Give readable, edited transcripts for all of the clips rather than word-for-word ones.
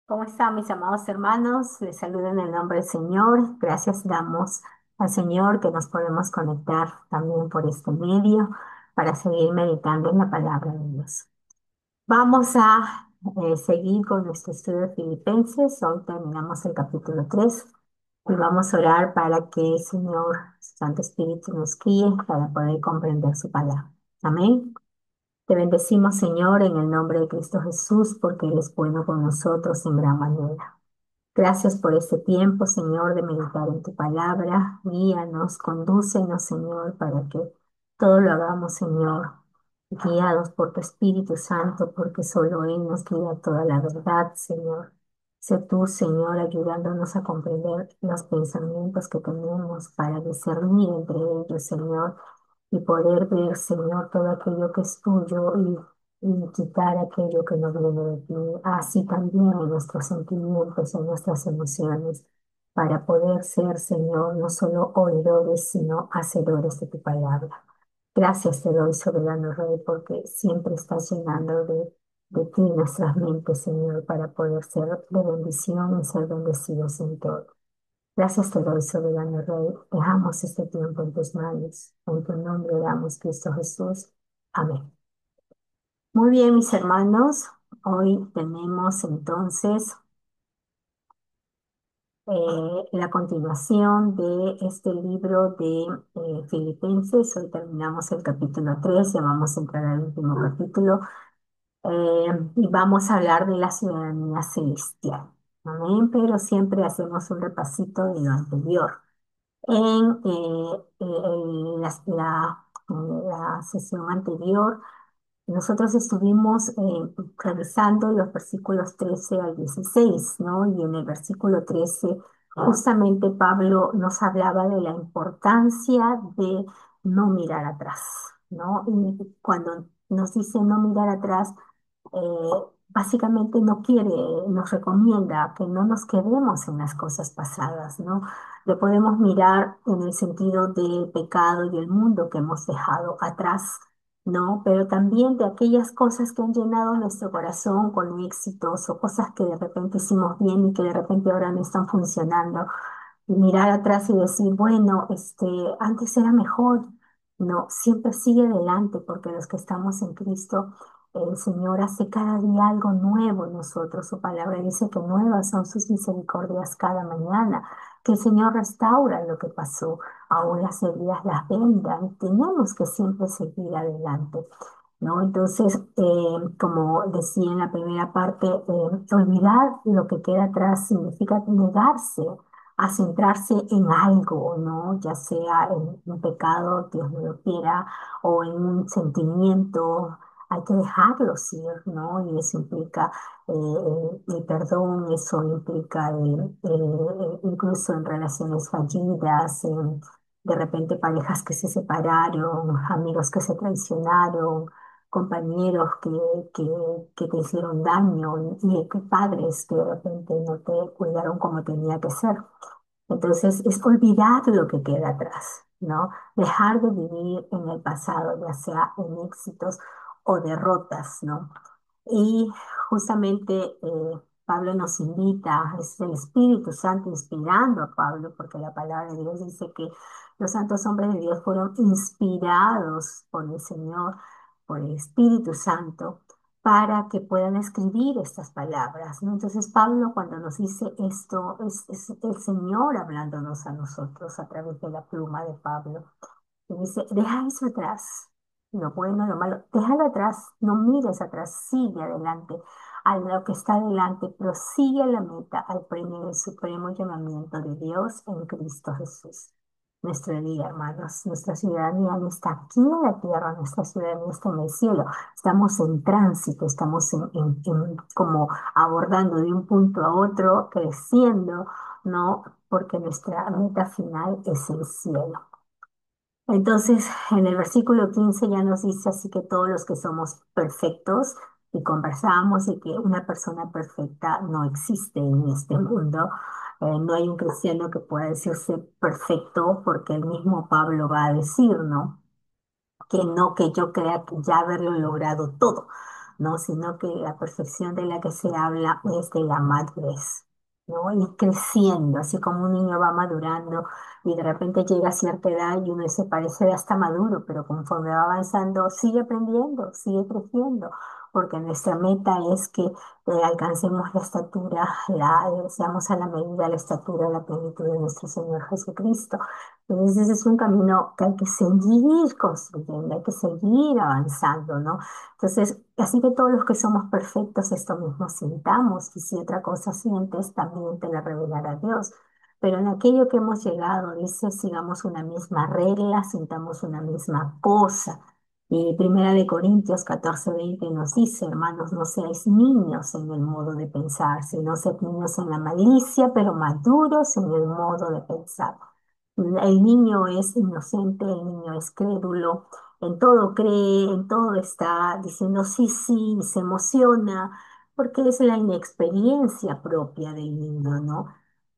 ¿Cómo están mis amados hermanos? Les saludo en el nombre del Señor. Gracias damos al Señor que nos podemos conectar también por este medio para seguir meditando en la palabra de Dios. Vamos a seguir con nuestro estudio de Filipenses. Hoy terminamos el capítulo 3 y vamos a orar para que el Señor, Santo Espíritu, nos guíe para poder comprender su palabra. Amén. Te bendecimos, Señor, en el nombre de Cristo Jesús, porque eres bueno con nosotros en gran manera. Gracias por este tiempo, Señor, de meditar en tu palabra. Guíanos, condúcenos, Señor, para que todo lo hagamos, Señor, guiados por tu Espíritu Santo, porque solo Él nos guía toda la verdad, Señor. Sé tú, Señor, ayudándonos a comprender los pensamientos que tenemos para discernir entre ellos, Señor, y poder ver, Señor, todo aquello que es tuyo y quitar aquello que no viene de ti, así también en nuestros sentimientos, en nuestras emociones, para poder ser, Señor, no solo oidores, sino hacedores de tu palabra. Gracias te doy, soberano Rey, porque siempre estás llenando de ti nuestras mentes, Señor, para poder ser de bendición y ser bendecidos en todo. Gracias te doy, soberano Rey. Dejamos este tiempo en tus manos. En tu nombre oramos, Cristo Jesús. Amén. Muy bien, mis hermanos. Hoy tenemos entonces la continuación de este libro de Filipenses. Hoy terminamos el capítulo 3, ya vamos a entrar al último capítulo y vamos a hablar de la ciudadanía celestial. Amén, pero siempre hacemos un repasito de lo anterior. En la sesión anterior, nosotros estuvimos revisando los versículos 13 al 16, ¿no? Y en el versículo 13, justamente Pablo nos hablaba de la importancia de no mirar atrás, ¿no? Y cuando nos dice no mirar atrás, básicamente nos recomienda que no nos quedemos en las cosas pasadas, ¿no? Lo podemos mirar en el sentido del pecado y del mundo que hemos dejado atrás, ¿no? Pero también de aquellas cosas que han llenado nuestro corazón con éxitos o cosas que de repente hicimos bien y que de repente ahora no están funcionando y mirar atrás y decir, bueno, antes era mejor. No, siempre sigue adelante porque los que estamos en Cristo, el Señor hace cada día algo nuevo en nosotros. Su palabra dice que nuevas son sus misericordias cada mañana, que el Señor restaura lo que pasó, aún las heridas las vendan. Tenemos que siempre seguir adelante. ¿No? Entonces, como decía en la primera parte, olvidar lo que queda atrás significa negarse a centrarse en algo, ¿no? Ya sea en un pecado, Dios no lo quiera, o en un sentimiento, hay que dejarlos ir, ¿no? Y eso implica el perdón, eso implica incluso en relaciones fallidas, de repente parejas que se separaron, amigos que se traicionaron, compañeros que te hicieron daño y que padres que de repente no te cuidaron como tenía que ser. Entonces, es olvidar lo que queda atrás, ¿no? Dejar de vivir en el pasado, ya sea en éxitos o derrotas, ¿no? Y justamente Pablo nos invita, es el Espíritu Santo inspirando a Pablo, porque la palabra de Dios dice que los santos hombres de Dios fueron inspirados por el Señor, por el Espíritu Santo, para que puedan escribir estas palabras, ¿no? Entonces Pablo cuando nos dice esto, es el Señor hablándonos a nosotros a través de la pluma de Pablo. Y dice, deja eso atrás, lo bueno, lo malo, déjalo atrás, no mires atrás, sigue adelante, a lo que está adelante, prosigue a la meta, al premio del supremo llamamiento de Dios en Cristo Jesús. Nuestro día, hermanos, nuestra ciudadanía no está aquí en la tierra, nuestra ciudadanía está en el cielo. Estamos en tránsito, estamos como abordando de un punto a otro, creciendo, ¿no? Porque nuestra meta final es el cielo. Entonces, en el versículo 15 ya nos dice así que todos los que somos perfectos, y conversábamos de que una persona perfecta no existe en este mundo. No hay un cristiano que pueda decirse perfecto porque el mismo Pablo va a decir, ¿no? Que no, que yo crea que ya haberlo logrado todo, ¿no? Sino que la perfección de la que se habla es de la madurez, ¿no? Ir creciendo, así como un niño va madurando y de repente llega a cierta edad y uno se parece hasta maduro, pero conforme va avanzando sigue aprendiendo, sigue creciendo, porque nuestra meta es que alcancemos la estatura, seamos a la medida, la estatura, la plenitud de nuestro Señor Jesucristo. Entonces es un camino que hay que seguir construyendo, hay que seguir avanzando, ¿no? Entonces, así que todos los que somos perfectos, esto mismo sintamos, y si otra cosa sientes, también te la revelará Dios. Pero en aquello que hemos llegado, dice, sigamos una misma regla, sintamos una misma cosa. Y Primera de Corintios 14:20 nos dice, hermanos, no seáis niños en el modo de pensar, sino sed niños en la malicia, pero maduros en el modo de pensar. El niño es inocente, el niño es crédulo, en todo cree, en todo está diciendo sí, sí, y se emociona, porque es la inexperiencia propia del niño, ¿no?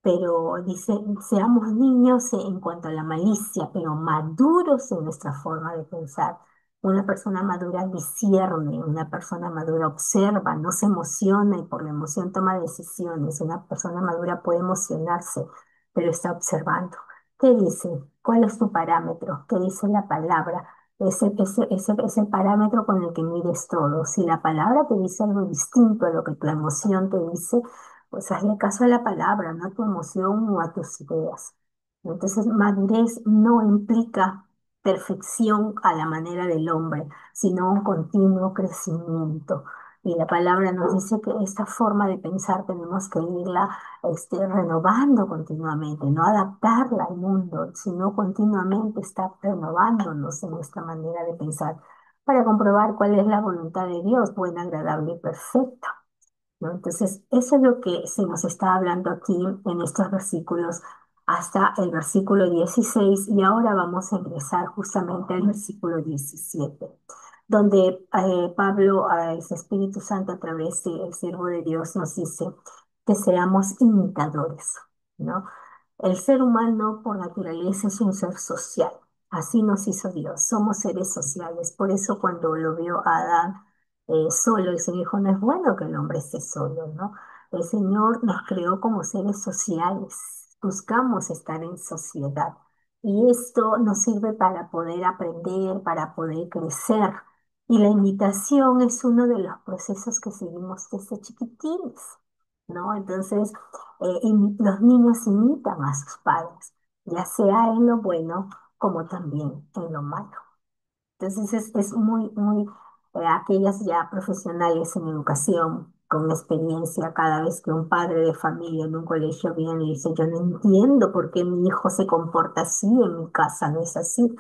Pero dice, seamos niños en cuanto a la malicia, pero maduros en nuestra forma de pensar. Una persona madura discierne, una persona madura observa, no se emociona y por la emoción toma decisiones. Una persona madura puede emocionarse, pero está observando. ¿Qué dice? ¿Cuál es tu parámetro? ¿Qué dice la palabra? Es el parámetro con el que mides todo. Si la palabra te dice algo distinto a lo que tu emoción te dice, pues hazle caso a la palabra, no a tu emoción o a tus ideas. Entonces, madurez no implica perfección a la manera del hombre, sino un continuo crecimiento. Y la palabra nos dice que esta forma de pensar tenemos que irla renovando continuamente, no adaptarla al mundo, sino continuamente estar renovándonos en nuestra manera de pensar para comprobar cuál es la voluntad de Dios, buena, agradable y perfecta. ¿No? Entonces, eso es lo que se nos está hablando aquí en estos versículos hasta el versículo 16 y ahora vamos a ingresar justamente al versículo 17 donde Pablo, el Espíritu Santo a través del siervo de Dios nos dice que seamos imitadores, ¿no? El ser humano por naturaleza es un ser social, así nos hizo Dios, somos seres sociales, por eso cuando lo vio a Adán solo, el Señor dijo, no es bueno que el hombre esté solo, ¿no? El Señor nos creó como seres sociales, buscamos estar en sociedad y esto nos sirve para poder aprender, para poder crecer. Y la imitación es uno de los procesos que seguimos desde chiquitines, ¿no? Entonces, los niños imitan a sus padres, ya sea en lo bueno como también en lo malo. Entonces es muy, muy, aquellas ya profesionales en educación, con experiencia, cada vez que un padre de familia en un colegio viene y dice, yo no entiendo por qué mi hijo se comporta así en mi casa, no es así.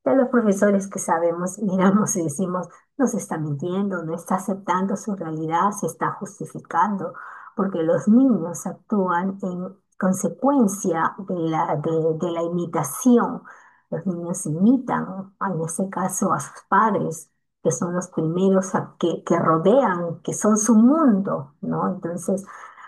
De los profesores que sabemos, miramos y decimos, nos está mintiendo, no está aceptando su realidad, se está justificando, porque los niños actúan en consecuencia de la imitación. Los niños imitan, en ese caso, a sus padres, que son los primeros que rodean, que son su mundo, ¿no? Entonces,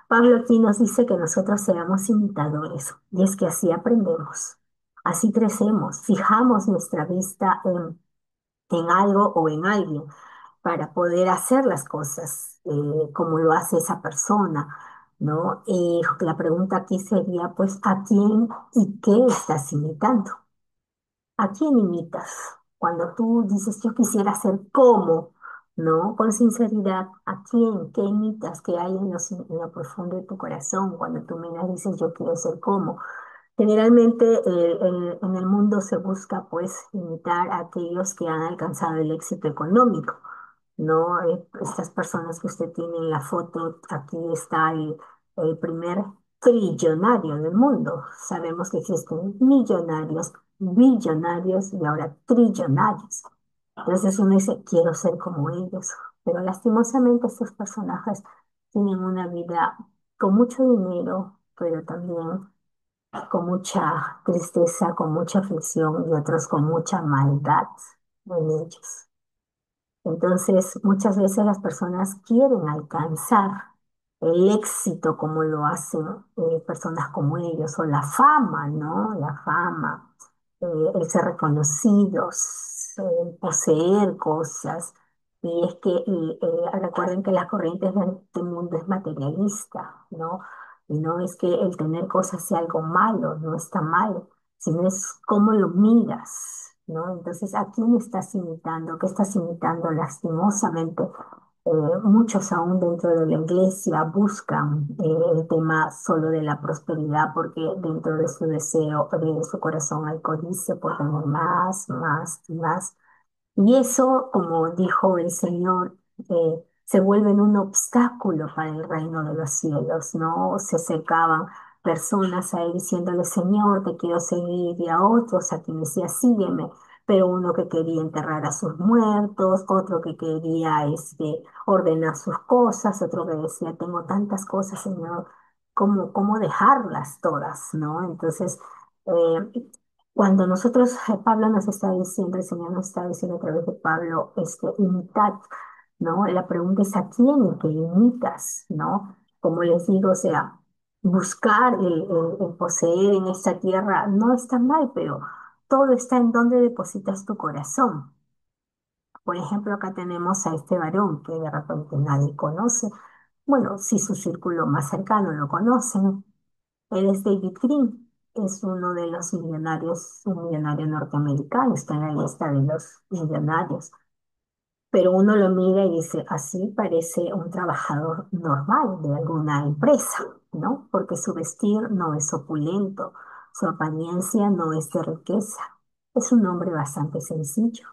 Pablo aquí nos dice que nosotros seamos imitadores, y es que así aprendemos. Así crecemos, fijamos nuestra vista en algo o en alguien para poder hacer las cosas como lo hace esa persona, ¿no? La pregunta aquí sería, pues, ¿a quién y qué estás imitando? ¿A quién imitas? Cuando tú dices, yo quisiera ser como, ¿no? Con sinceridad, ¿a quién? ¿Qué imitas? ¿Qué hay en lo profundo de tu corazón? Cuando tú miras, dices, yo quiero ser como. Generalmente en el mundo se busca pues imitar a aquellos que han alcanzado el éxito económico, ¿no? Estas personas que usted tiene en la foto, aquí está el primer trillonario del mundo. Sabemos que existen millonarios, billonarios y ahora trillonarios. Entonces uno dice, quiero ser como ellos, pero lastimosamente estos personajes tienen una vida con mucho dinero, pero también con mucha tristeza, con mucha aflicción y otros con mucha maldad en ellos. Entonces, muchas veces las personas quieren alcanzar el éxito como lo hacen personas como ellos, o la fama, ¿no? La fama, el ser reconocidos, el poseer cosas. Y es que recuerden que las corrientes de este mundo es materialista, ¿no? Y no es que el tener cosas sea algo malo, no está mal, sino es cómo lo miras, ¿no? Entonces, ¿a quién estás imitando? ¿Qué estás imitando? Lastimosamente, muchos aún dentro de la iglesia buscan el tema solo de la prosperidad porque dentro de su deseo, de su corazón hay codicia por tener más, más y más. Y eso, como dijo el Señor, se vuelve un obstáculo para el reino de los cielos, ¿no? Se acercaban personas a él diciéndole, Señor, te quiero seguir, y a otros a quien decía, sígueme, pero uno que quería enterrar a sus muertos, otro que quería ordenar sus cosas, otro que decía, tengo tantas cosas, Señor, ¿cómo dejarlas todas, ¿no? Entonces, cuando nosotros, Pablo nos está diciendo, el Señor nos está diciendo a través de Pablo, imitad, ¿no? La pregunta es a quién que imitas, ¿no? Como les digo, o sea, buscar el poseer en esta tierra no está mal, pero todo está en donde depositas tu corazón. Por ejemplo, acá tenemos a este varón que de repente nadie conoce. Bueno, si su círculo más cercano lo conocen, él es David Green, es uno de los millonarios, un millonario norteamericano, está en la lista de los millonarios. Pero uno lo mira y dice, así parece un trabajador normal de alguna empresa, ¿no? Porque su vestir no es opulento, su apariencia no es de riqueza. Es un hombre bastante sencillo,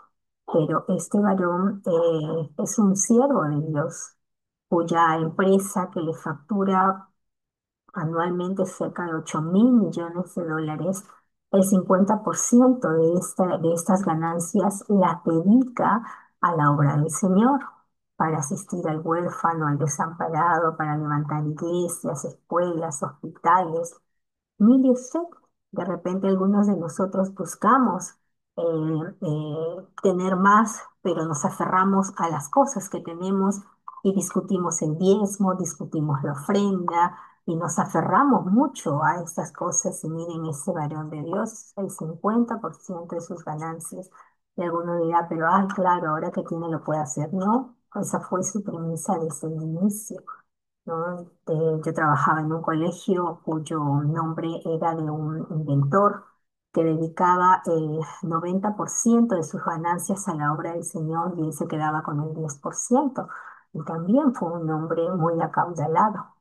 pero este varón es un siervo de Dios, cuya empresa que le factura anualmente cerca de 8.000 millones de dólares. El 50% de estas ganancias las dedica a la obra del Señor, para asistir al huérfano, al desamparado, para levantar iglesias, escuelas, hospitales. Mire usted, de repente algunos de nosotros buscamos tener más, pero nos aferramos a las cosas que tenemos y discutimos el diezmo, discutimos la ofrenda y nos aferramos mucho a estas cosas. Y miren ese varón de Dios, el 50% de sus ganancias. Y alguno dirá, pero claro, ahora que tiene lo puede hacer. No, esa fue su premisa desde el inicio, ¿no? Yo trabajaba en un colegio cuyo nombre era de un inventor que dedicaba el 90% de sus ganancias a la obra del Señor y él se quedaba con el 10%. Y también fue un hombre muy acaudalado.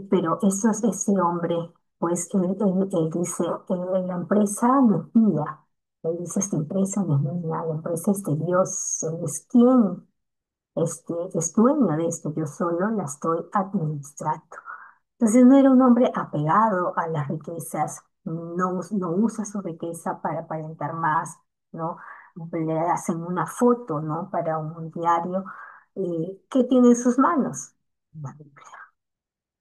Pero ese hombre, pues él dice, la empresa no es mía. Él dice, esta empresa no es mía, la empresa es de Dios. Él es quien es dueño de esto, yo solo la estoy administrando. Entonces no era un hombre apegado a las riquezas, no usa su riqueza para aparentar más, ¿no? Le hacen una foto, ¿no? Para un diario. ¿Qué tiene en sus manos? La Biblia.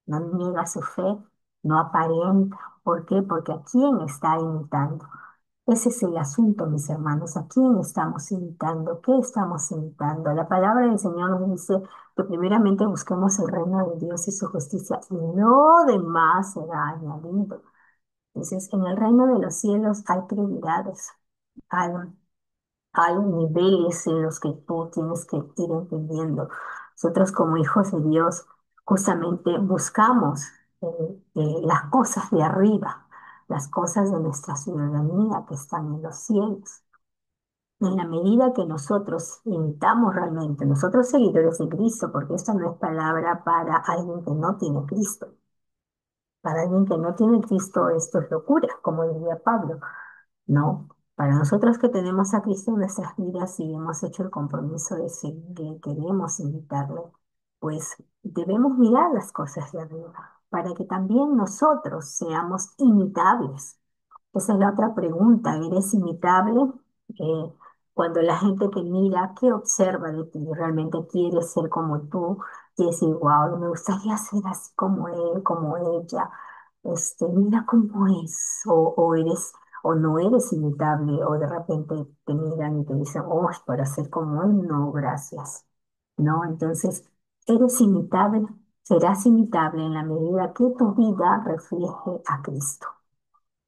No niega su fe, no aparenta. ¿Por qué? Porque a quién está imitando. Ese es el asunto, mis hermanos. ¿A quién estamos imitando? ¿Qué estamos imitando? La palabra del Señor nos dice que primeramente busquemos el reino de Dios y su justicia y lo demás será añadido. Entonces, en el reino de los cielos hay prioridades, hay hay niveles en los que tú tienes que ir entendiendo. Nosotros como hijos de Dios justamente buscamos las cosas de arriba, las cosas de nuestra ciudadanía que están en los cielos. En la medida que nosotros imitamos realmente, nosotros seguidores de Cristo, porque esta no es palabra para alguien que no tiene Cristo. Para alguien que no tiene Cristo esto es locura, como diría Pablo. No, para nosotros que tenemos a Cristo en nuestras vidas y hemos hecho el compromiso de seguirle, queremos invitarle, pues debemos mirar las cosas de arriba para que también nosotros seamos imitables. Esa es la otra pregunta, ¿eres imitable? Eh, Cuando la gente te mira, ¿qué observa de ti? ¿Realmente quieres ser como tú? Y decir, wow, me gustaría ser así como él, como ella. Mira cómo es, o eres, o no eres imitable, o de repente te miran y te dicen, oh, para ser como él, no, gracias. ¿No? Entonces, eres imitable, serás imitable en la medida que tu vida refleje a Cristo.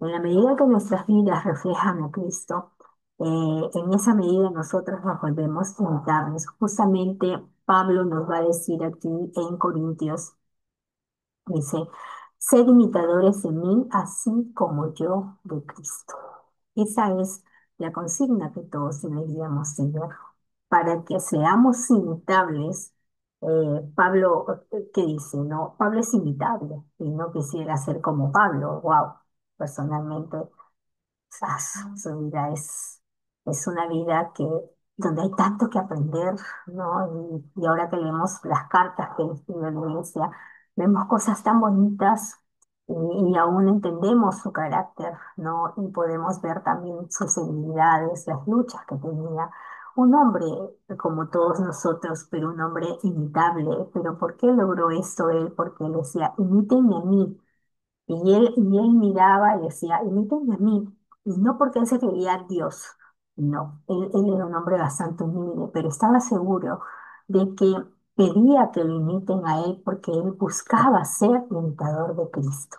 En la medida que nuestras vidas reflejan a Cristo, En esa medida nosotros nos volvemos imitables. Justamente Pablo nos va a decir aquí en Corintios, dice, sed imitadores de mí, así como yo de Cristo. Esa es la consigna que todos deberíamos tener. Para que seamos imitables, Pablo, ¿qué dice? No, Pablo es imitable y no quisiera ser como Pablo. Wow, personalmente su vida es una vida donde hay tanto que aprender, ¿no? Y ahora que leemos las cartas que escribe la iglesia, vemos cosas tan bonitas y aún entendemos su carácter, ¿no? Y podemos ver también sus debilidades, las luchas que tenía. Un hombre como todos nosotros, pero un hombre imitable. ¿Pero por qué logró esto él? Porque él decía, imítenme a mí y él miraba y decía, imítenme a mí. Y no porque él se creía Dios, no. Él era un hombre bastante humilde, pero estaba seguro de que pedía que lo imiten a él porque él buscaba ser imitador de Cristo.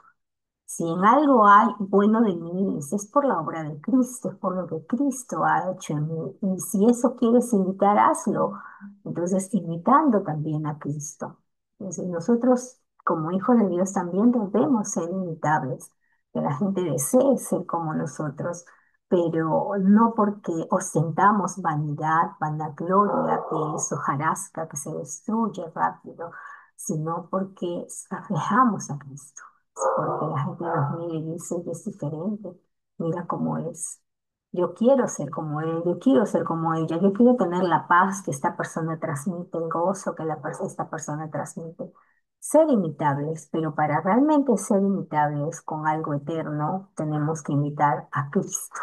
Si en algo hay bueno de mí, es por la obra de Cristo, es por lo que Cristo ha hecho en mí. Y si eso quieres imitar, hazlo. Entonces, imitando también a Cristo. Entonces, nosotros, como hijos de Dios, también debemos ser imitables. Que la gente desee ser como nosotros, pero no porque ostentamos vanidad, vanagloria, que es hojarasca, que se destruye rápido, sino porque reflejamos a Cristo porque la gente nos mira y dice, "Ella es diferente, mira cómo es. Yo quiero ser como él, yo quiero ser como ella, yo quiero tener la paz que esta persona transmite, el gozo que esta persona transmite. Ser imitables, pero para realmente ser imitables con algo eterno, tenemos que imitar a Cristo.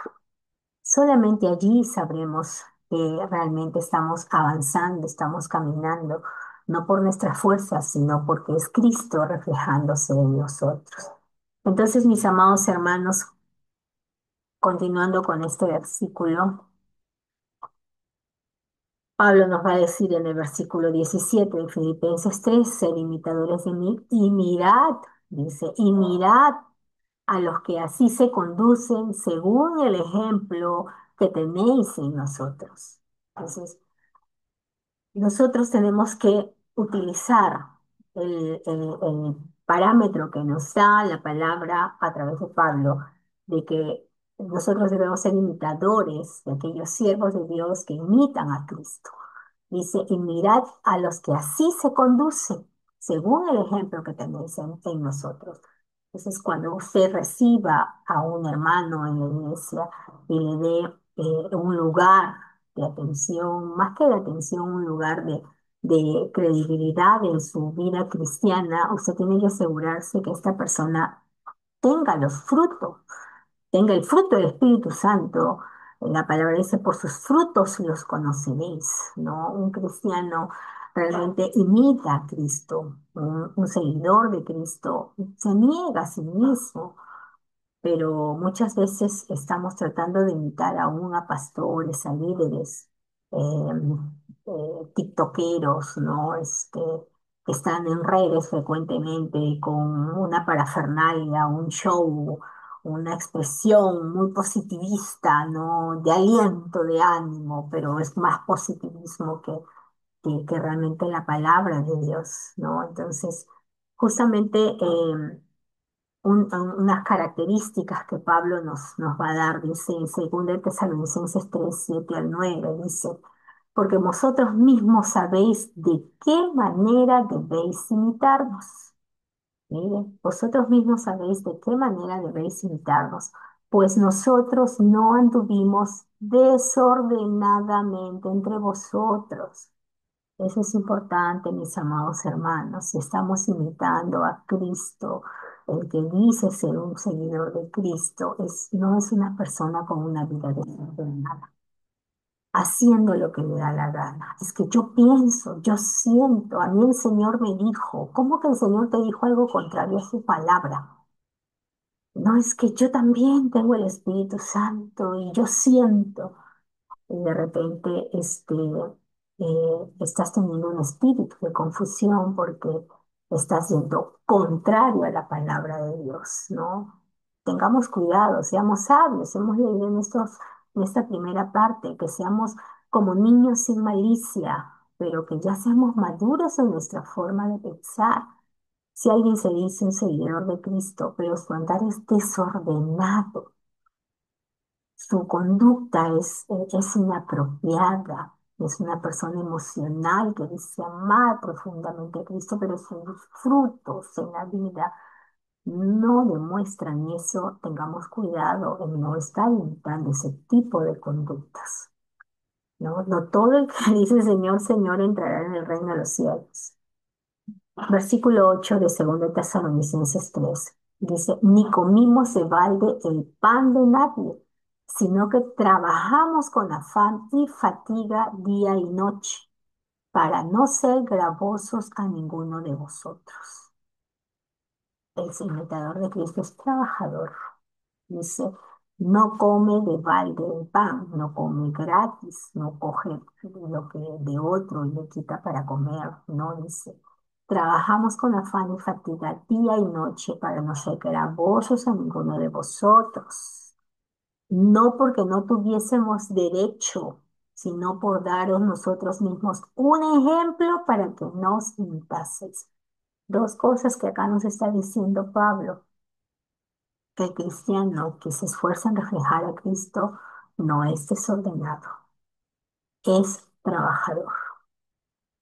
Solamente allí sabremos que realmente estamos avanzando, estamos caminando, no por nuestras fuerzas, sino porque es Cristo reflejándose en nosotros. Entonces, mis amados hermanos, continuando con este versículo, Pablo nos va a decir en el versículo 17 de Filipenses 3, ser imitadores de mí y mirad, dice, y mirad a los que así se conducen según el ejemplo que tenéis en nosotros. Entonces, nosotros tenemos que utilizar el parámetro que nos da la palabra a través de Pablo, de que nosotros debemos ser imitadores de aquellos siervos de Dios que imitan a Cristo. Dice, y mirad a los que así se conducen, según el ejemplo que tenéis en nosotros. Entonces, cuando usted reciba a un hermano en la iglesia y le dé un lugar de atención, más que de atención, un lugar de credibilidad en su vida cristiana, usted tiene que asegurarse que esta persona tenga los frutos tenga el fruto del Espíritu Santo. La palabra dice, por sus frutos los conoceréis, ¿no? Un cristiano realmente imita a Cristo, un seguidor de Cristo, se niega a sí mismo, pero muchas veces estamos tratando de imitar aún a pastores, a líderes, tiktokeros, ¿no? Que están en redes frecuentemente con una parafernalia, un show, una expresión muy positivista, ¿no? De aliento, de ánimo, pero es más positivismo que realmente la palabra de Dios, ¿no? Entonces, justamente unas características que Pablo nos va a dar, dice en 2 Tesalonicenses 3 7 al 9 dice, porque vosotros mismos sabéis de qué manera debéis imitarnos. Mire, vosotros mismos sabéis de qué manera debéis imitarnos, pues nosotros no anduvimos desordenadamente entre vosotros. Eso es importante, mis amados hermanos. Si estamos imitando a Cristo, el que dice ser un seguidor de Cristo, no es una persona con una vida desordenada, haciendo lo que le da la gana. Es que yo pienso, yo siento, a mí el Señor me dijo, ¿cómo que el Señor te dijo algo contrario a su palabra? No, es que yo también tengo el Espíritu Santo y yo siento y de repente estás teniendo un espíritu de confusión porque estás yendo contrario a la palabra de Dios, ¿no? Tengamos cuidado, seamos sabios, hemos leído en estos en esta primera parte, que seamos como niños sin malicia, pero que ya seamos maduros en nuestra forma de pensar. Si alguien se dice un seguidor de Cristo, pero su andar es desordenado, su conducta es inapropiada, es una persona emocional que dice amar profundamente a Cristo, pero sus frutos en la vida no demuestran eso, tengamos cuidado en no estar imitando ese tipo de conductas. No, no todo el que dice Señor, Señor entrará en el reino de los cielos. Versículo 8 de 2 Tesalonicenses 3 dice, ni comimos de balde el pan de nadie, sino que trabajamos con afán y fatiga día y noche, para no ser gravosos a ninguno de vosotros. El imitador de Cristo es trabajador. Dice, no come de balde el pan, no come gratis, no coge lo que de otro y le quita para comer, no dice. Trabajamos con afán y fatiga día y noche para no ser gravosos a ninguno de vosotros. No porque no tuviésemos derecho, sino por daros nosotros mismos un ejemplo para que nos imitaseis. Dos cosas que acá nos está diciendo Pablo, que el cristiano que se esfuerza en reflejar a Cristo no es desordenado, es trabajador.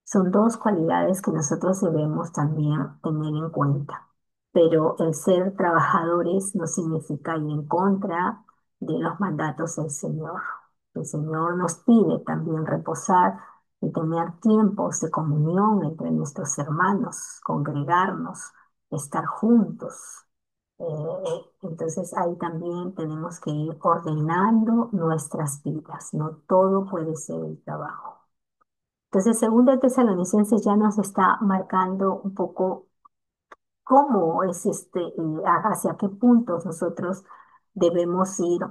Son dos cualidades que nosotros debemos también tener en cuenta. Pero el ser trabajadores no significa ir en contra de los mandatos del Señor. El Señor nos pide también reposar y tener tiempos de comunión entre nuestros hermanos, congregarnos, estar juntos. Entonces ahí también tenemos que ir ordenando nuestras vidas. No todo puede ser el trabajo. Entonces, segundo de Tesalonicenses ya nos está marcando un poco cómo es hacia qué puntos nosotros debemos ir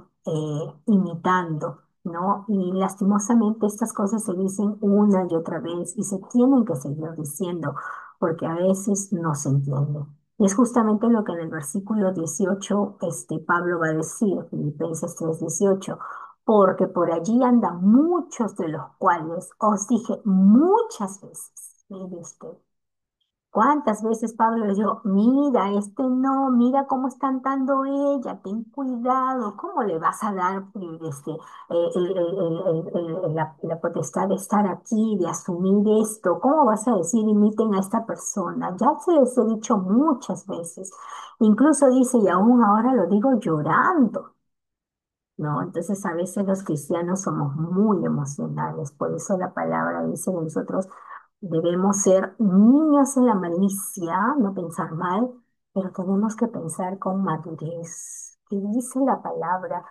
imitando, ¿no? Y lastimosamente estas cosas se dicen una y otra vez y se tienen que seguir diciendo porque a veces no se entiende. Y es justamente lo que en el versículo 18 Pablo va a decir, Filipenses 3:18, porque por allí andan muchos de los cuales os dije muchas veces, mire usted, ¿cuántas veces Pablo le dijo, mira, este no, mira cómo está cantando ella, ten cuidado, ¿cómo le vas a dar la potestad de estar aquí, de asumir esto? ¿Cómo vas a decir, imiten a esta persona? Ya se les he dicho muchas veces. Incluso dice, y aún ahora lo digo llorando. ¿No? Entonces a veces los cristianos somos muy emocionales, por eso la palabra dice que nosotros debemos ser niños en la malicia, no pensar mal, pero tenemos que pensar con madurez. ¿Qué dice la palabra?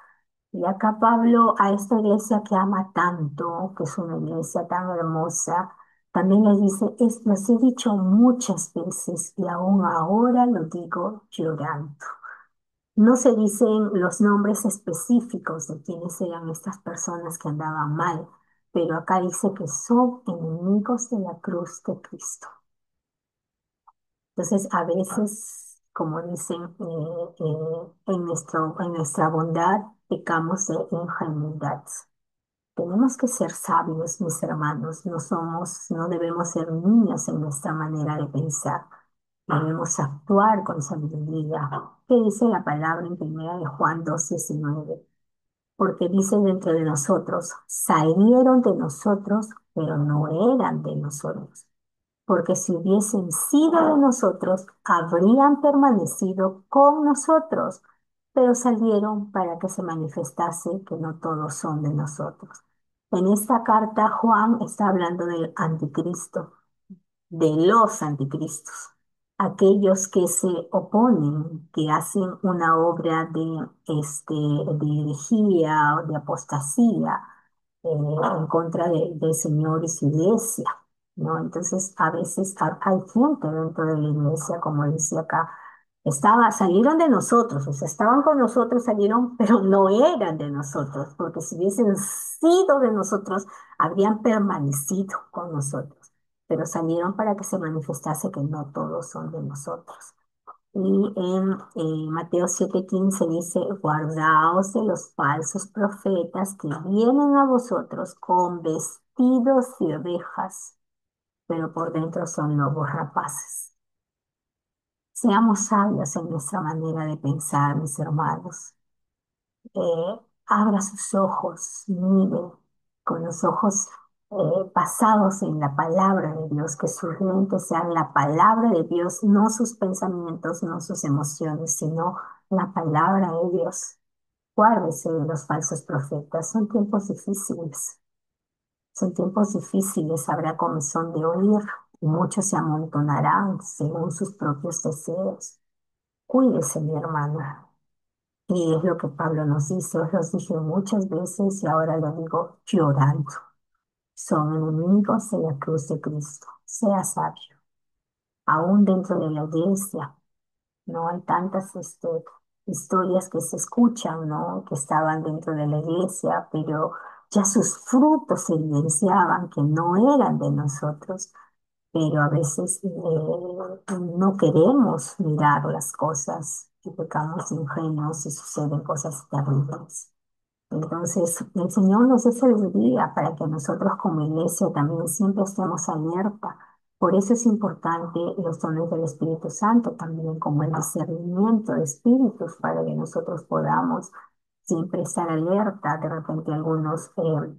Y acá Pablo a esta iglesia que ama tanto, que es una iglesia tan hermosa, también les dice, les he dicho muchas veces y aún ahora lo digo llorando. No se dicen los nombres específicos de quiénes eran estas personas que andaban mal, pero acá dice que son enemigos de la cruz de Cristo. Entonces, a veces, como dicen, en nuestra bondad pecamos de ingenuidad. Tenemos que ser sabios, mis hermanos. No debemos ser niños en nuestra manera de pensar. Debemos actuar con sabiduría. ¿Qué dice la palabra en 1 de Juan 2:19? Porque dice dentro de nosotros, salieron de nosotros, pero no eran de nosotros. Porque si hubiesen sido de nosotros, habrían permanecido con nosotros, pero salieron para que se manifestase que no todos son de nosotros. En esta carta, Juan está hablando del anticristo, de los anticristos, aquellos que se oponen, que hacen una obra de herejía o de apostasía en contra del Señor y su iglesia, ¿no? Entonces, a veces hay gente dentro de la iglesia, como dice acá, salieron de nosotros, o sea, estaban con nosotros, salieron, pero no eran de nosotros, porque si hubiesen sido de nosotros, habrían permanecido con nosotros, pero salieron para que se manifestase que no todos son de nosotros. Y en Mateo 7:15 dice, guardaos de los falsos profetas que vienen a vosotros con vestidos de ovejas, pero por dentro son lobos rapaces. Seamos sabios en nuestra manera de pensar, mis hermanos. Abra sus ojos, mire con los ojos basados en la palabra de Dios, que sus lentes sean la palabra de Dios, no sus pensamientos, no sus emociones, sino la palabra de Dios. Guárdese de los falsos profetas, son tiempos difíciles, habrá comezón de oír y muchos se amontonarán según sus propios deseos. Cuídese, mi hermana. Y es lo que Pablo nos dice, os lo dije muchas veces y ahora lo digo llorando. Son enemigos de la cruz de Cristo. Sea sabio. Aún dentro de la iglesia, no hay tantas historias que se escuchan, ¿no? Que estaban dentro de la iglesia, pero ya sus frutos evidenciaban que no eran de nosotros. Pero a veces no queremos mirar las cosas y pecamos ingenuos y suceden cosas terribles. Entonces, el Señor nos da sabiduría para que nosotros como iglesia también siempre estemos alerta. Por eso es importante los dones del Espíritu Santo, también como el discernimiento de espíritus, para que nosotros podamos siempre estar alerta. De repente algunos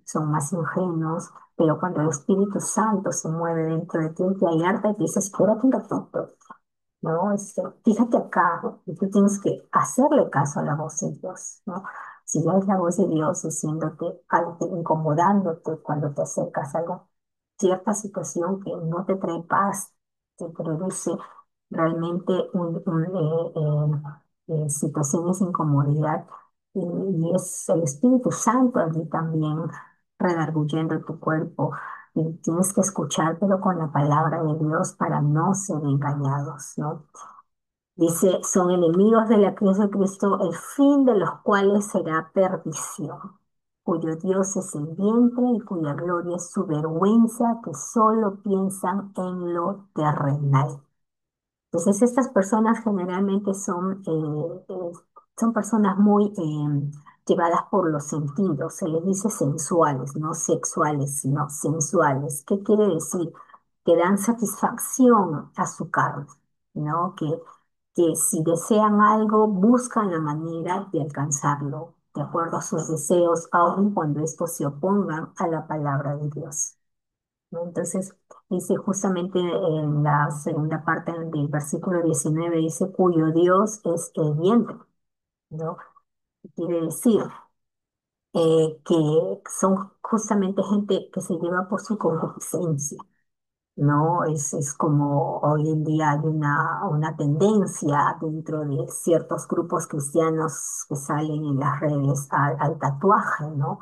son más ingenuos, pero cuando el Espíritu Santo se mueve dentro de ti, te alerta y te dice, espérate un ratito, ¿no? Fíjate acá, ¿no? Y tú tienes que hacerle caso a la voz de Dios, ¿no? Si ya es la voz de Dios diciéndote, incomodándote cuando te acercas a algo, cierta situación que no te trae paz, te produce realmente situaciones de incomodidad, y es el Espíritu Santo allí también redarguyendo tu cuerpo. Y tienes que escuchar, pero con la palabra de Dios para no ser engañados, ¿no? Dice, son enemigos de la cruz de Cristo, el fin de los cuales será perdición, cuyo Dios es el vientre y cuya gloria es su vergüenza, que solo piensan en lo terrenal. Entonces, estas personas generalmente son personas muy llevadas por los sentidos. Se les dice sensuales, no sexuales, sino sensuales. ¿Qué quiere decir? Que dan satisfacción a su carne, ¿no? Que si desean algo, buscan la manera de alcanzarlo, de acuerdo a sus deseos, aun cuando estos se opongan a la palabra de Dios, ¿no? Entonces, dice justamente en la segunda parte del versículo 19, dice, cuyo Dios es el vientre, ¿no? Quiere decir que son justamente gente que se lleva por su concupiscencia, ¿no? Es como hoy en día hay una tendencia dentro de ciertos grupos cristianos que salen en las redes al tatuaje, ¿no?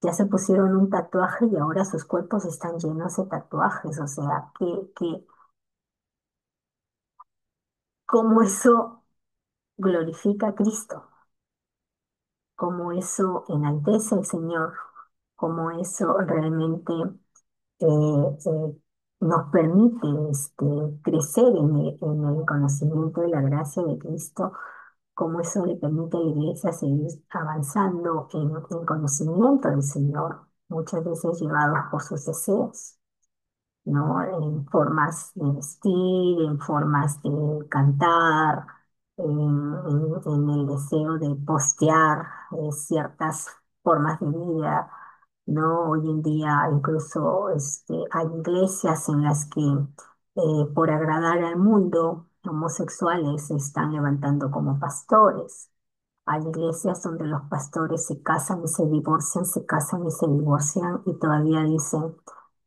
Ya se pusieron un tatuaje y ahora sus cuerpos están llenos de tatuajes. O sea, cómo eso glorifica a Cristo, cómo eso enaltece al Señor, cómo eso realmente eh, eh, nos permite crecer en el conocimiento de la gracia de Cristo, cómo eso le permite a la iglesia seguir avanzando en conocimiento del Señor, muchas veces llevados por sus deseos, ¿no? En formas de vestir, en formas de cantar, en el deseo de postear ciertas formas de vida, ¿no? Hoy en día incluso hay iglesias en las que por agradar al mundo, homosexuales se están levantando como pastores. Hay iglesias donde los pastores se casan y se divorcian, se casan y se divorcian y todavía dicen,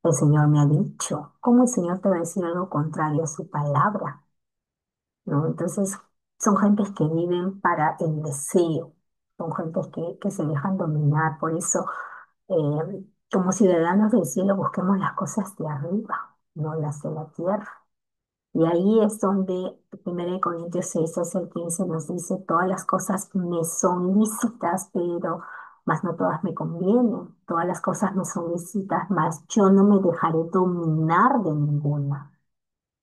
el Señor me ha dicho. ¿Cómo el Señor te va a decir algo contrario a su palabra? ¿No? Entonces, son gentes que viven para el deseo, son gentes que se dejan dominar. Por eso, como ciudadanos del cielo, busquemos las cosas de arriba, no las de la tierra. Y ahí es donde 1 Corintios 6, 12 al 15 nos dice, todas las cosas me son lícitas, pero más no todas me convienen. Todas las cosas me son lícitas, mas yo no me dejaré dominar de ninguna.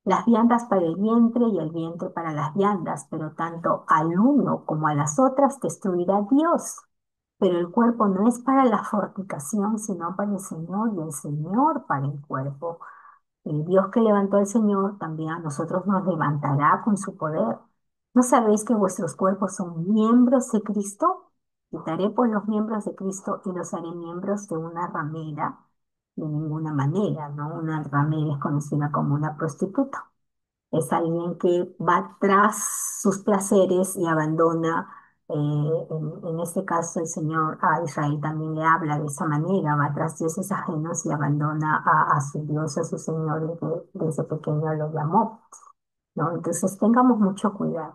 las viandas para el vientre y el vientre para las viandas, pero tanto al uno como a las otras destruirá Dios. Pero el cuerpo no es para la fornicación, sino para el Señor, y el Señor para el cuerpo. El Dios que levantó al Señor también a nosotros nos levantará con su poder. ¿No sabéis que vuestros cuerpos son miembros de Cristo? Quitaré pues los miembros de Cristo y los haré miembros de una ramera. De ninguna manera, ¿no? Una ramera es conocida como una prostituta. Es alguien que va tras sus placeres y abandona, en este caso el Señor a Israel también le habla de esa manera, va tras dioses ajenos y abandona a su Dios, a su Señor, el que desde pequeño lo llamó, ¿no? Entonces tengamos mucho cuidado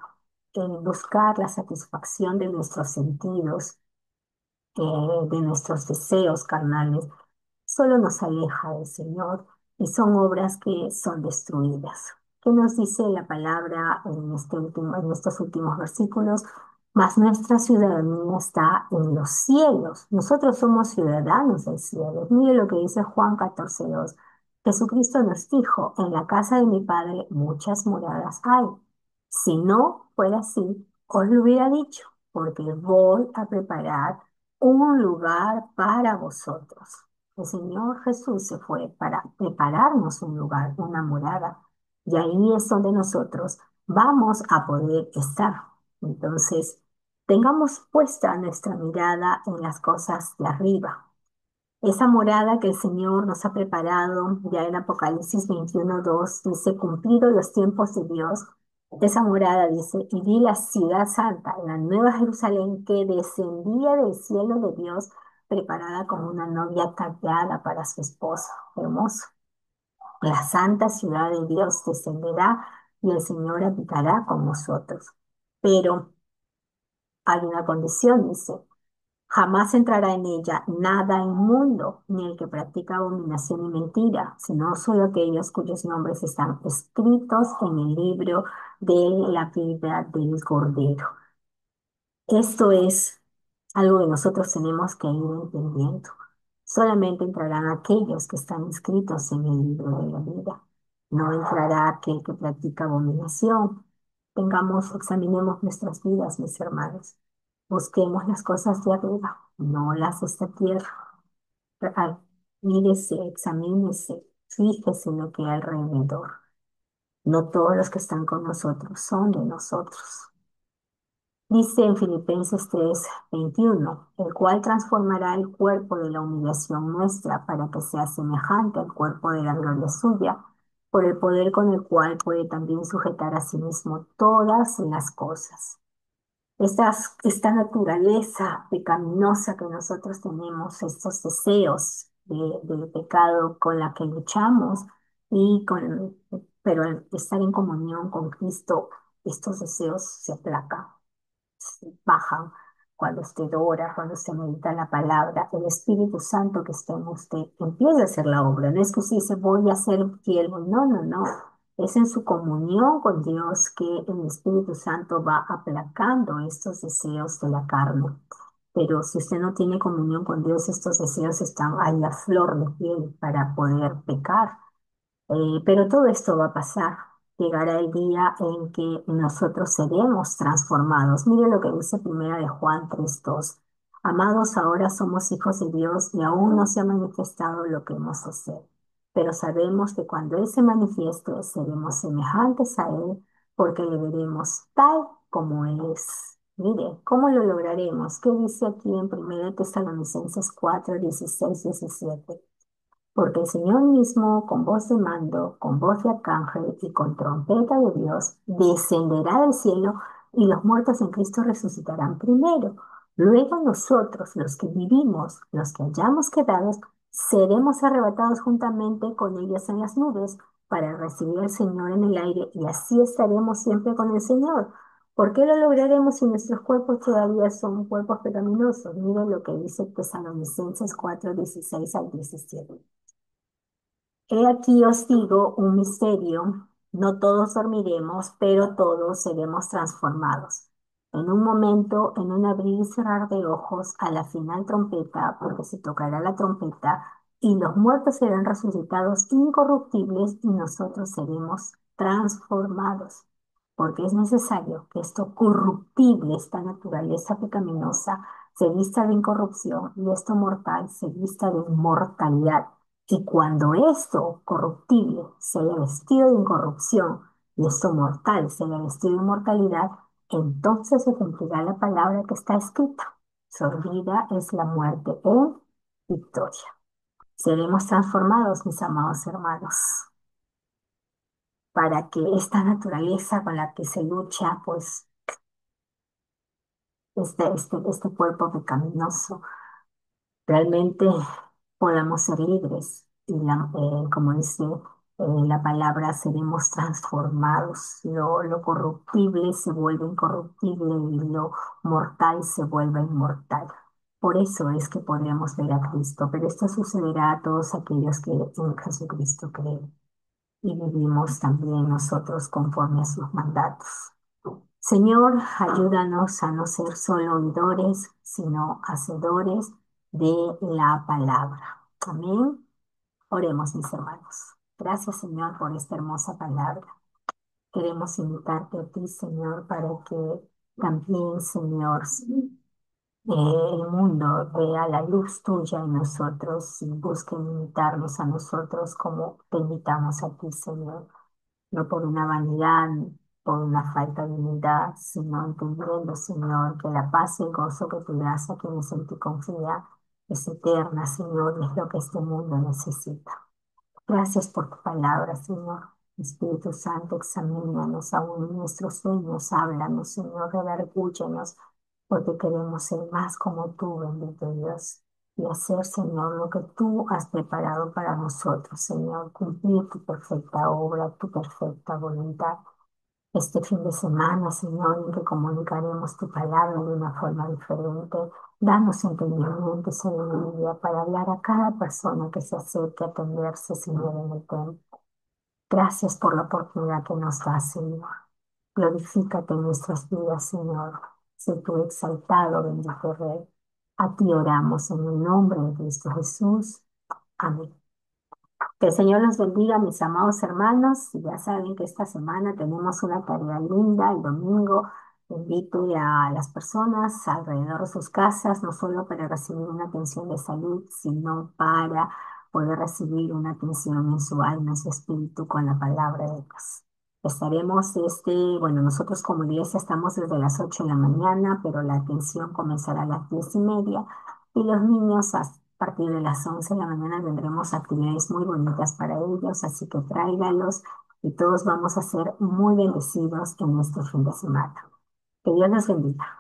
en buscar la satisfacción de nuestros sentidos, de nuestros deseos carnales solo nos aleja del Señor y son obras que son destruidas. ¿Qué nos dice la palabra en estos últimos versículos? Mas nuestra ciudadanía está en los cielos. Nosotros somos ciudadanos del cielo. Mire lo que dice Juan 14:2. Jesucristo nos dijo, en la casa de mi Padre muchas moradas hay. Si no fuera así, os lo hubiera dicho, porque voy a preparar un lugar para vosotros. El Señor Jesús se fue para prepararnos un lugar, una morada, y ahí es donde nosotros vamos a poder estar. Entonces, tengamos puesta nuestra mirada en las cosas de arriba, esa morada que el Señor nos ha preparado, ya en Apocalipsis 21:2 dice, cumplidos los tiempos de Dios, esa morada dice, y vi la ciudad santa, la nueva Jerusalén que descendía del cielo de Dios, preparada como una novia tallada para su esposo. Hermoso. La santa ciudad de Dios descenderá y el Señor habitará con nosotros. Pero hay una condición, dice. Jamás entrará en ella nada inmundo, ni el que practica abominación y mentira, sino solo aquellos cuyos nombres están escritos en el libro de la vida del Cordero. Esto es algo que nosotros tenemos que ir entendiendo. Solamente entrarán aquellos que están inscritos en el libro de la vida. No entrará aquel que practica abominación. Examinemos nuestras vidas, mis hermanos. Busquemos las cosas de arriba, no las de esta tierra. Mírese, examínese, fíjese en lo que hay alrededor. No todos los que están con nosotros son de nosotros. Dice en Filipenses 3:21, el cual transformará el cuerpo de la humillación nuestra para que sea semejante al cuerpo de la gloria suya, por el poder con el cual puede también sujetar a sí mismo todas las cosas. Esta naturaleza pecaminosa que nosotros tenemos, estos deseos de pecado con la que luchamos, pero al estar en comunión con Cristo, estos deseos se aplacan, bajan cuando usted ora, cuando usted medita la palabra, el Espíritu Santo que está en usted empieza a hacer la obra. No es que usted dice, voy a ser fiel, no, no, no. Es en su comunión con Dios que el Espíritu Santo va aplacando estos deseos de la carne. Pero si usted no tiene comunión con Dios, estos deseos están ahí a flor de piel para poder pecar. Pero todo esto va a pasar. Llegará el día en que nosotros seremos transformados. Mire lo que dice primera de Juan 3:2. Amados, ahora somos hijos de Dios y aún no se ha manifestado lo que hemos de ser. Pero sabemos que cuando Él se manifieste, seremos semejantes a Él porque le veremos tal como Él es. Mire, ¿cómo lo lograremos? ¿Qué dice aquí en 1 Tesalonicenses 4:16-17? Porque el Señor mismo, con voz de mando, con voz de arcángel y con trompeta de Dios, descenderá del cielo y los muertos en Cristo resucitarán primero. Luego nosotros, los que vivimos, los que hayamos quedado, seremos arrebatados juntamente con ellos en las nubes para recibir al Señor en el aire y así estaremos siempre con el Señor. ¿Por qué lo lograremos si nuestros cuerpos todavía son cuerpos pecaminosos? Miren lo que dice Tesalonicenses 4:16-17. He aquí os digo un misterio, no todos dormiremos, pero todos seremos transformados. En un momento, en un abrir y cerrar de ojos, a la final trompeta, porque se tocará la trompeta, y los muertos serán resucitados incorruptibles y nosotros seremos transformados, porque es necesario que esto corruptible, esta naturaleza pecaminosa, se vista de incorrupción y esto mortal se vista de inmortalidad. Y cuando esto corruptible se haya vestido de incorrupción y esto mortal se haya vestido de inmortalidad, entonces se cumplirá la palabra que está escrita. Sorbida es la muerte en victoria. Seremos transformados, mis amados hermanos, para que esta naturaleza con la que se lucha, pues este cuerpo pecaminoso, realmente podamos ser libres. Y como dice la palabra, seremos transformados. Lo corruptible se vuelve incorruptible y lo mortal se vuelve inmortal. Por eso es que podremos ver a Cristo, pero esto sucederá a todos aquellos que en Jesucristo creen y vivimos también nosotros conforme a sus mandatos. Señor, ayúdanos a no ser solo oidores, sino hacedores de la palabra. Amén. Oremos, mis hermanos. Gracias, Señor, por esta hermosa palabra. Queremos invitarte a ti, Señor, para que también, Señor, el mundo vea la luz tuya en nosotros y busquen imitarnos a nosotros como te imitamos a ti, Señor. No por una vanidad, por una falta de humildad, sino entendiendo, Señor, que la paz y el gozo que tú das a quienes en ti confían es eterna, Señor, y es lo que este mundo necesita. Gracias por tu palabra, Señor. Espíritu Santo, examínanos aún en nuestros sueños, háblanos, Señor, redargúyenos, porque queremos ser más como tú, bendito Dios, y hacer, Señor, lo que tú has preparado para nosotros, Señor, cumplir tu perfecta obra, tu perfecta voluntad. Este fin de semana, Señor, en que comunicaremos tu palabra de una forma diferente, danos entendimiento y sabiduría para hablar a cada persona que se acerque a atenderse, Señor, en el templo. Gracias por la oportunidad que nos das, Señor. Glorifícate en nuestras vidas, Señor. Sé tú exaltado, bendito Rey. A ti oramos en el nombre de Cristo Jesús. Amén. Que el Señor los bendiga, mis amados hermanos. Ya saben que esta semana tenemos una tarea linda. El domingo invite a las personas alrededor de sus casas, no solo para recibir una atención de salud, sino para poder recibir una atención en su alma, en su espíritu, con la palabra de Dios. Estaremos, bueno, nosotros como iglesia estamos desde las 8 de la mañana, pero la atención comenzará a las 10:30 y los niños a partir de las 11 de la mañana tendremos actividades muy bonitas para ellos, así que tráiganlos y todos vamos a ser muy bendecidos en este fin de semana. Que Dios los bendiga.